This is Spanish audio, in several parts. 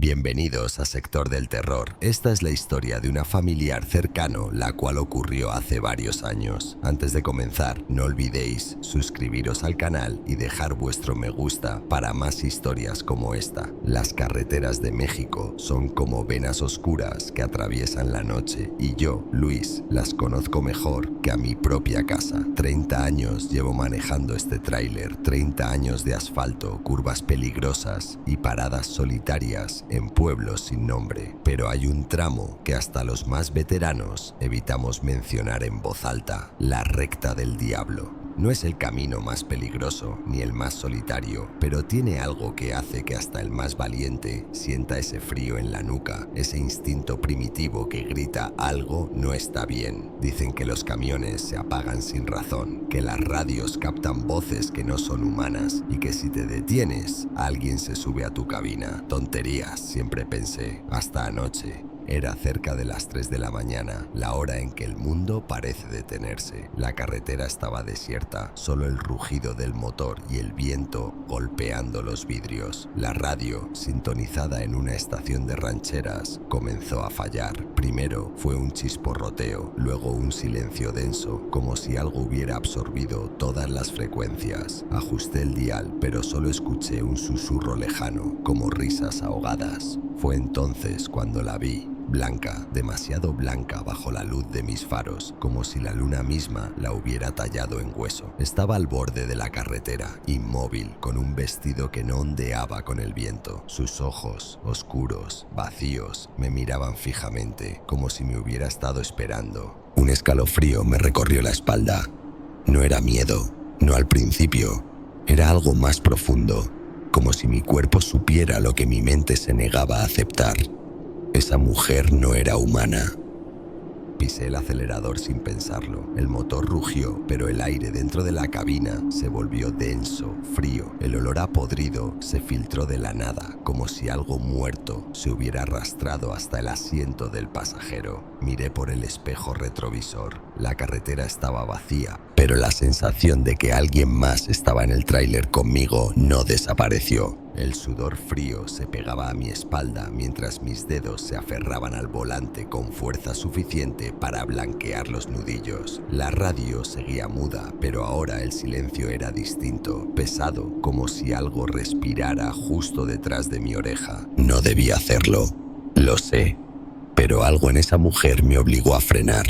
Bienvenidos a Sector del Terror. Esta es la historia de una familiar cercano, la cual ocurrió hace varios años. Antes de comenzar, no olvidéis suscribiros al canal y dejar vuestro me gusta para más historias como esta. Las carreteras de México son como venas oscuras que atraviesan la noche y yo, Luis, las conozco mejor que a mi propia casa. 30 años llevo manejando este tráiler, 30 años de asfalto, curvas peligrosas y paradas solitarias en pueblos sin nombre, pero hay un tramo que hasta los más veteranos evitamos mencionar en voz alta: la recta del diablo. No es el camino más peligroso ni el más solitario, pero tiene algo que hace que hasta el más valiente sienta ese frío en la nuca, ese instinto primitivo que grita algo no está bien. Dicen que los camiones se apagan sin razón, que las radios captan voces que no son humanas y que si te detienes, alguien se sube a tu cabina. Tonterías, siempre pensé, hasta anoche. Era cerca de las 3 de la mañana, la hora en que el mundo parece detenerse. La carretera estaba desierta, solo el rugido del motor y el viento golpeando los vidrios. La radio, sintonizada en una estación de rancheras, comenzó a fallar. Primero fue un chisporroteo, luego un silencio denso, como si algo hubiera absorbido todas las frecuencias. Ajusté el dial, pero solo escuché un susurro lejano, como risas ahogadas. Fue entonces cuando la vi. Blanca, demasiado blanca bajo la luz de mis faros, como si la luna misma la hubiera tallado en hueso. Estaba al borde de la carretera, inmóvil, con un vestido que no ondeaba con el viento. Sus ojos, oscuros, vacíos, me miraban fijamente, como si me hubiera estado esperando. Un escalofrío me recorrió la espalda. No era miedo, no al principio, era algo más profundo, como si mi cuerpo supiera lo que mi mente se negaba a aceptar. Esa mujer no era humana. Pisé el acelerador sin pensarlo. El motor rugió, pero el aire dentro de la cabina se volvió denso, frío. El olor a podrido se filtró de la nada, como si algo muerto se hubiera arrastrado hasta el asiento del pasajero. Miré por el espejo retrovisor. La carretera estaba vacía, pero la sensación de que alguien más estaba en el tráiler conmigo no desapareció. El sudor frío se pegaba a mi espalda mientras mis dedos se aferraban al volante con fuerza suficiente para blanquear los nudillos. La radio seguía muda, pero ahora el silencio era distinto, pesado, como si algo respirara justo detrás de mi oreja. No debía hacerlo, lo sé, pero algo en esa mujer me obligó a frenar.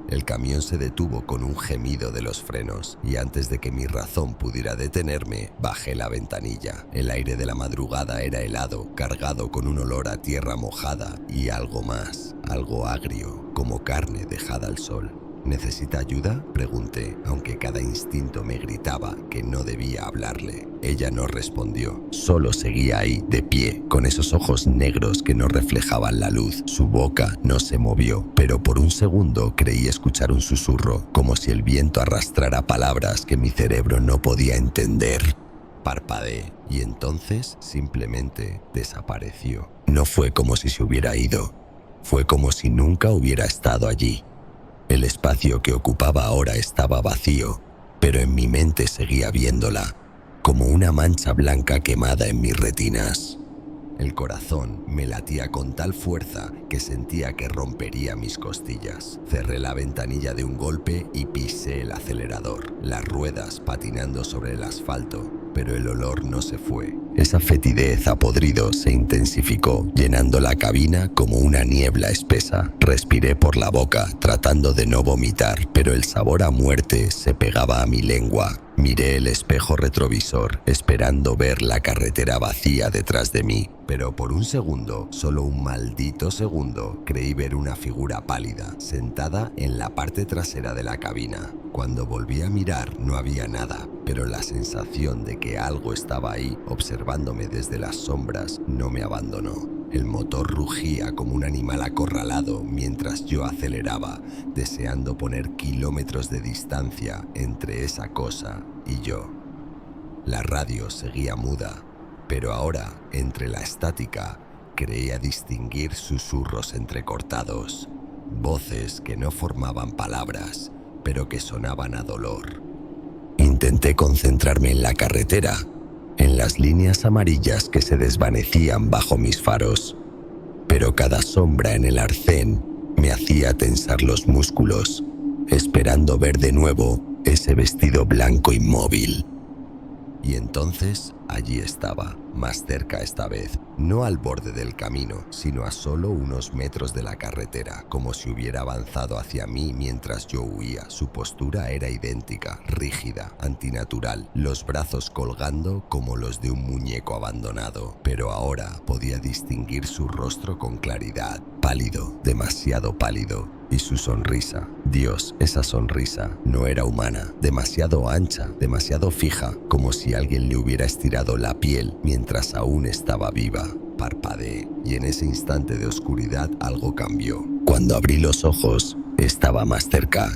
El camión se detuvo con un gemido de los frenos y antes de que mi razón pudiera detenerme, bajé la ventanilla. El aire de la madrugada era helado, cargado con un olor a tierra mojada y algo más, algo agrio, como carne dejada al sol. ¿Necesita ayuda?, pregunté, aunque cada instinto me gritaba que no debía hablarle. Ella no respondió, solo seguía ahí, de pie, con esos ojos negros que no reflejaban la luz. Su boca no se movió, pero por un segundo creí escuchar un susurro, como si el viento arrastrara palabras que mi cerebro no podía entender. Parpadeé y entonces simplemente desapareció. No fue como si se hubiera ido, fue como si nunca hubiera estado allí. El espacio que ocupaba ahora estaba vacío, pero en mi mente seguía viéndola, como una mancha blanca quemada en mis retinas. El corazón me latía con tal fuerza que sentía que rompería mis costillas. Cerré la ventanilla de un golpe y pisé el acelerador, las ruedas patinando sobre el asfalto, pero el olor no se fue. Esa fetidez a podrido se intensificó, llenando la cabina como una niebla espesa. Respiré por la boca, tratando de no vomitar, pero el sabor a muerte se pegaba a mi lengua. Miré el espejo retrovisor, esperando ver la carretera vacía detrás de mí, pero por un segundo, solo un maldito segundo, creí ver una figura pálida, sentada en la parte trasera de la cabina. Cuando volví a mirar no había nada, pero la sensación de que algo estaba ahí, observándome desde las sombras, no me abandonó. El motor rugía como un animal acorralado mientras yo aceleraba, deseando poner kilómetros de distancia entre esa cosa y yo. La radio seguía muda, pero ahora, entre la estática, creía distinguir susurros entrecortados, voces que no formaban palabras, pero que sonaban a dolor. Intenté concentrarme en la carretera, en las líneas amarillas que se desvanecían bajo mis faros. Pero cada sombra en el arcén me hacía tensar los músculos, esperando ver de nuevo ese vestido blanco inmóvil. Y entonces allí estaba, más cerca esta vez, no al borde del camino, sino a solo unos metros de la carretera, como si hubiera avanzado hacia mí mientras yo huía. Su postura era idéntica, rígida, antinatural, los brazos colgando como los de un muñeco abandonado. Pero ahora podía distinguir su rostro con claridad, pálido, demasiado pálido. Y su sonrisa, Dios, esa sonrisa no era humana, demasiado ancha, demasiado fija, como si alguien le hubiera estirado la piel mientras aún estaba viva. Parpadeé y en ese instante de oscuridad algo cambió. Cuando abrí los ojos, estaba más cerca.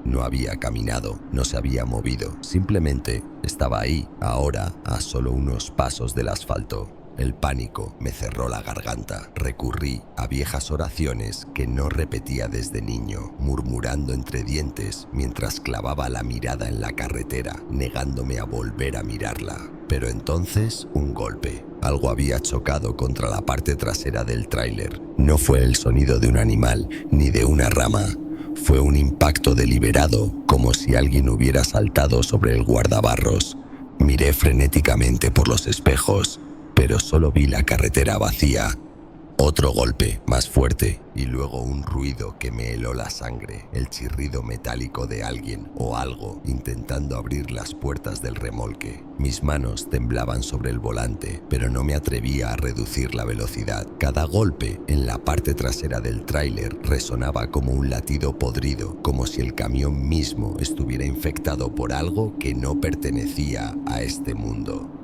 No había caminado, no se había movido, simplemente estaba ahí, ahora, a solo unos pasos del asfalto. El pánico me cerró la garganta. Recurrí a viejas oraciones que no repetía desde niño, murmurando entre dientes mientras clavaba la mirada en la carretera, negándome a volver a mirarla. Pero entonces, un golpe. Algo había chocado contra la parte trasera del tráiler. No fue el sonido de un animal, ni de una rama. Fue un impacto deliberado, como si alguien hubiera saltado sobre el guardabarros. Miré frenéticamente por los espejos, pero solo vi la carretera vacía. Otro golpe, más fuerte, y luego un ruido que me heló la sangre, el chirrido metálico de alguien o algo intentando abrir las puertas del remolque. Mis manos temblaban sobre el volante, pero no me atrevía a reducir la velocidad. Cada golpe en la parte trasera del tráiler resonaba como un latido podrido, como si el camión mismo estuviera infectado por algo que no pertenecía a este mundo.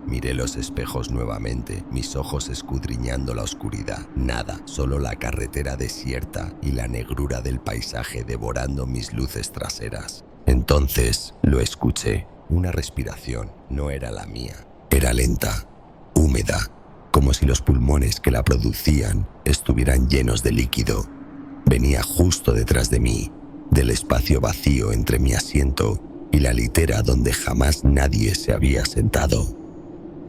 Miré los espejos nuevamente, mis ojos escudriñando la oscuridad. Nada, solo la carretera desierta y la negrura del paisaje devorando mis luces traseras. Entonces lo escuché. Una respiración, no era la mía. Era lenta, húmeda, como si los pulmones que la producían estuvieran llenos de líquido. Venía justo detrás de mí, del espacio vacío entre mi asiento y la litera donde jamás nadie se había sentado.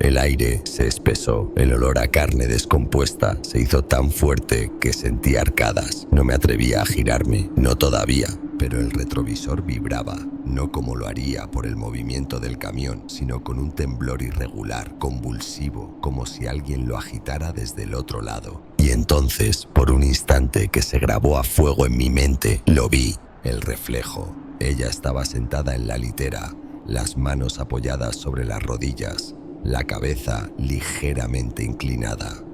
El aire se espesó, el olor a carne descompuesta se hizo tan fuerte que sentí arcadas. No me atrevía a girarme, no todavía, pero el retrovisor vibraba, no como lo haría por el movimiento del camión, sino con un temblor irregular, convulsivo, como si alguien lo agitara desde el otro lado. Y entonces, por un instante que se grabó a fuego en mi mente, lo vi, el reflejo. Ella estaba sentada en la litera, las manos apoyadas sobre las rodillas, la cabeza ligeramente inclinada.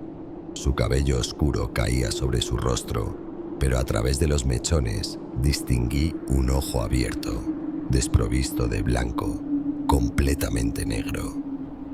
Su cabello oscuro caía sobre su rostro, pero a través de los mechones distinguí un ojo abierto, desprovisto de blanco, completamente negro.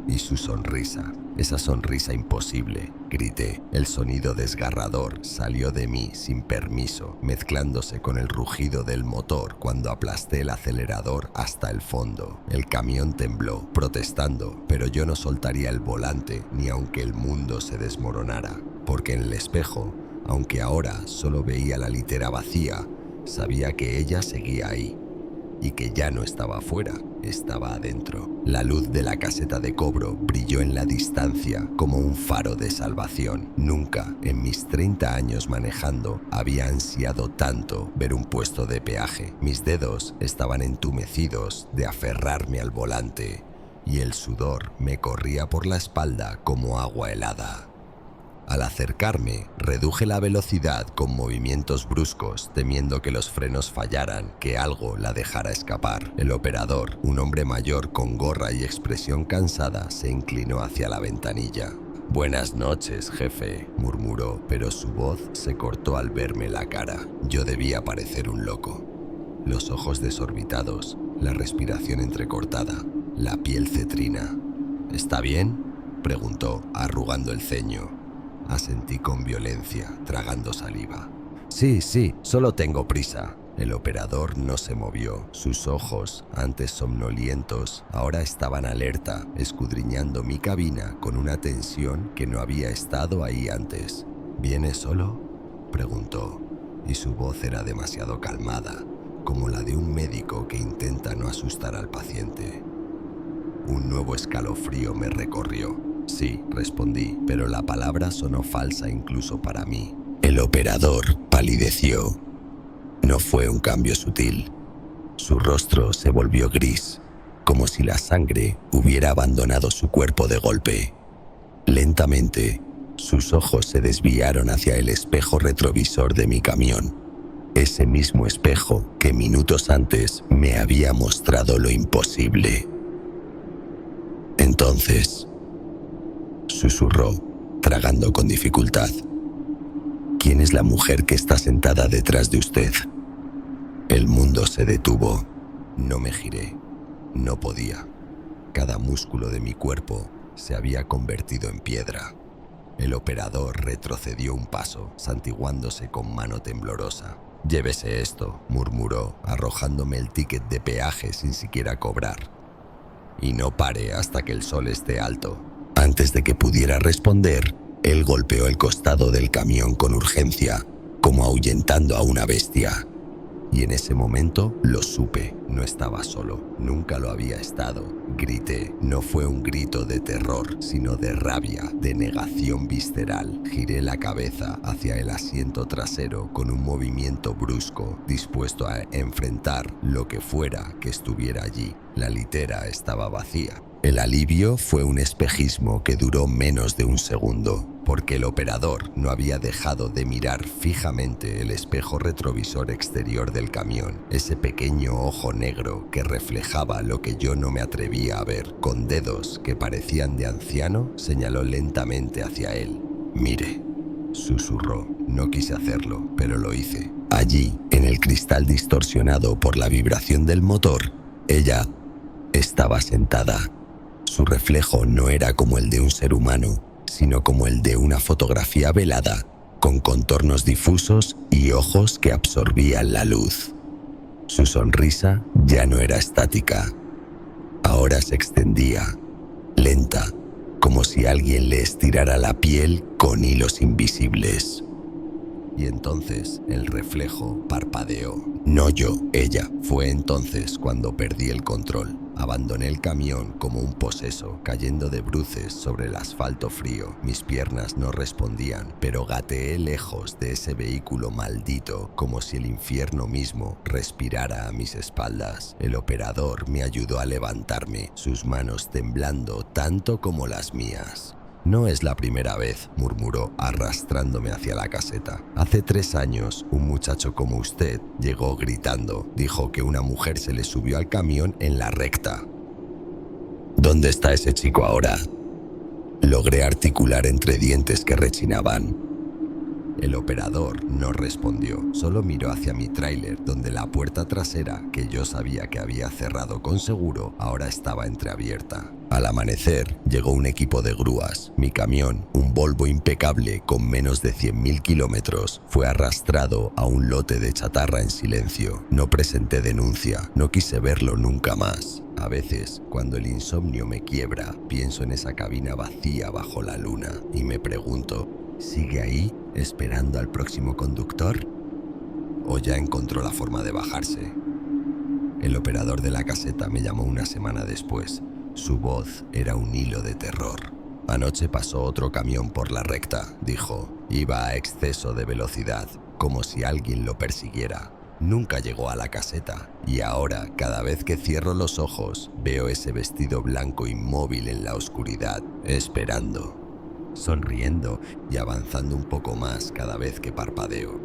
Y su sonrisa, esa sonrisa imposible, grité. El sonido desgarrador salió de mí sin permiso, mezclándose con el rugido del motor cuando aplasté el acelerador hasta el fondo. El camión tembló, protestando, pero yo no soltaría el volante ni aunque el mundo se desmoronara, porque en el espejo, aunque ahora solo veía la litera vacía, sabía que ella seguía ahí. Y que ya no estaba afuera, estaba adentro. La luz de la caseta de cobro brilló en la distancia como un faro de salvación. Nunca, en mis 30 años manejando, había ansiado tanto ver un puesto de peaje. Mis dedos estaban entumecidos de aferrarme al volante y el sudor me corría por la espalda como agua helada. Al acercarme, reduje la velocidad con movimientos bruscos, temiendo que los frenos fallaran, que algo la dejara escapar. El operador, un hombre mayor con gorra y expresión cansada, se inclinó hacia la ventanilla. «Buenas noches, jefe», murmuró, pero su voz se cortó al verme la cara. Yo debía parecer un loco. Los ojos desorbitados, la respiración entrecortada, la piel cetrina. «¿Está bien?», preguntó, arrugando el ceño. Asentí con violencia, tragando saliva. Sí, solo tengo prisa». El operador no se movió. Sus ojos, antes somnolientos, ahora estaban alerta, escudriñando mi cabina con una tensión que no había estado ahí antes. «¿Viene solo?», preguntó, y su voz era demasiado calmada, como la de un médico que intenta no asustar al paciente. Un nuevo escalofrío me recorrió. Sí, respondí, pero la palabra sonó falsa incluso para mí. El operador palideció. No fue un cambio sutil. Su rostro se volvió gris, como si la sangre hubiera abandonado su cuerpo de golpe. Lentamente, sus ojos se desviaron hacia el espejo retrovisor de mi camión. Ese mismo espejo que minutos antes me había mostrado lo imposible. Entonces, susurró, tragando con dificultad. ¿Quién es la mujer que está sentada detrás de usted? El mundo se detuvo. No me giré. No podía. Cada músculo de mi cuerpo se había convertido en piedra. El operador retrocedió un paso, santiguándose con mano temblorosa. «Llévese esto», murmuró, arrojándome el ticket de peaje sin siquiera cobrar. «Y no pare hasta que el sol esté alto». Antes de que pudiera responder, él golpeó el costado del camión con urgencia, como ahuyentando a una bestia. Y en ese momento lo supe, no estaba solo, nunca lo había estado. Grité, no fue un grito de terror, sino de rabia, de negación visceral. Giré la cabeza hacia el asiento trasero con un movimiento brusco, dispuesto a enfrentar lo que fuera que estuviera allí. La litera estaba vacía. El alivio fue un espejismo que duró menos de un segundo, porque el operador no había dejado de mirar fijamente el espejo retrovisor exterior del camión, ese pequeño ojo negro que reflejaba lo que yo no me atrevía a ver. Con dedos que parecían de anciano, señaló lentamente hacia él. «Mire», susurró. No quise hacerlo, pero lo hice. Allí, en el cristal distorsionado por la vibración del motor, ella estaba sentada. Su reflejo no era como el de un ser humano, sino como el de una fotografía velada, con contornos difusos y ojos que absorbían la luz. Su sonrisa ya no era estática. Ahora se extendía, lenta, como si alguien le estirara la piel con hilos invisibles. Y entonces el reflejo parpadeó. No yo, ella. Fue entonces cuando perdí el control. Abandoné el camión como un poseso, cayendo de bruces sobre el asfalto frío. Mis piernas no respondían, pero gateé lejos de ese vehículo maldito, como si el infierno mismo respirara a mis espaldas. El operador me ayudó a levantarme, sus manos temblando tanto como las mías. «No es la primera vez», murmuró, arrastrándome hacia la caseta. «Hace 3 años, un muchacho como usted llegó gritando. Dijo que una mujer se le subió al camión en la recta». «¿Dónde está ese chico ahora?», logré articular entre dientes que rechinaban. El operador no respondió, solo miró hacia mi tráiler, donde la puerta trasera, que yo sabía que había cerrado con seguro, ahora estaba entreabierta. Al amanecer, llegó un equipo de grúas. Mi camión, un Volvo impecable con menos de 100.000 kilómetros, fue arrastrado a un lote de chatarra en silencio. No presenté denuncia, no quise verlo nunca más. A veces, cuando el insomnio me quiebra, pienso en esa cabina vacía bajo la luna y me pregunto, ¿sigue ahí, esperando al próximo conductor? ¿O ya encontró la forma de bajarse? El operador de la caseta me llamó una semana después. Su voz era un hilo de terror. «Anoche pasó otro camión por la recta», dijo. «Iba a exceso de velocidad, como si alguien lo persiguiera. Nunca llegó a la caseta, y ahora, cada vez que cierro los ojos, veo ese vestido blanco inmóvil en la oscuridad, esperando, sonriendo y avanzando un poco más cada vez que parpadeo.